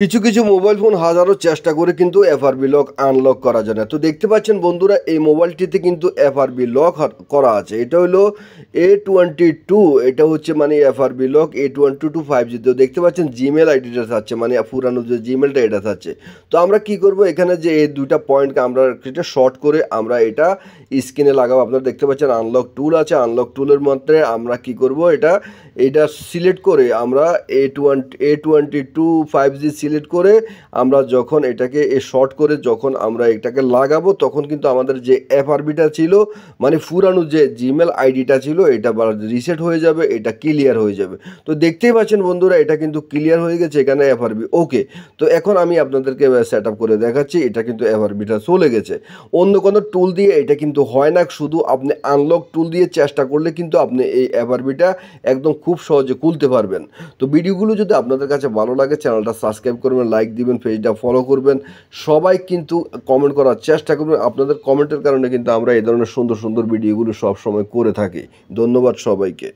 কিছু কিছু mobile phone হাজারো চেষ্টা করে কিন্তু এফআরবি লক আনলক করা যায় না। তো দেখতে পাচ্ছেন বন্ধুরা, এই মোবাইলটিতে কিন্তু এফআরবি লক করা আছে। এটা হলো A22, এটা হচ্ছে মানে এফআরবি লক A22 5G। তো দেখতে পাচ্ছেন জিমেল আইডিটা থাকছে, মানে পুরানো যে জিমেলটা এটা থাকছে। তো আমরা কি করব, এখানে যে এই দুইটা পয়েন্টকে আমরা এটা শর্ট করে আমরা এটা স্ক্রিনে লাগাবো। আপনারা দেখতে পাচ্ছেন আনলক টুল আছে, আনলক টুলের মধ্যে আমরা কি করব, এটা সিলেক্ট করে আমরা A22 5G সিলেক্ট করে আমরা যখন এটাকে শর্ট করে যখন আমরা এটাকে লাগাবো, তখন কিন্তু আমাদের যে এফআরবিটা ছিল, মানে পুরানো যে জিমেল আইডিটা ছিল, এটা রিসেট হয়ে যাবে, এটা ক্লিয়ার হয়ে যাবে। তো দেখতেই পাচ্ছেন বন্ধুরা, এটা কিন্তু ক্লিয়ার হয়ে গেছে, এখানে এফআরবি ওকে। তো এখন আমি আপনাদেরকে সেট আপ করে দেখাচ্ছি, এটা কিন্তু এফআরবিটা চলে গেছে। অন্য কোনো টুল দিয়ে এটা কিন্তু হয় না, শুধু আপনি আনলক টুল দিয়ে চেষ্টা করলে কিন্তু আপনি এই এফআরবিটা একদম খুব সহজে খুলতে পারবেন। তো ভিডিওগুলো যদি আপনাদের কাছে ভালো লাগে, চ্যানেলটা সাবস্ক্রাইব করবেন, লাইক দিবেন, পেজটা ফলো করবেন। সবাই কিন্তু কমেন্ট করার চেষ্টা করবেন, আপনাদের কমেন্টের কারণে কিন্তু আমরা এই ধরনের সুন্দর সুন্দর ভিডিওগুলো সব সময় করে থাকি। ধন্যবাদ সবাইকে।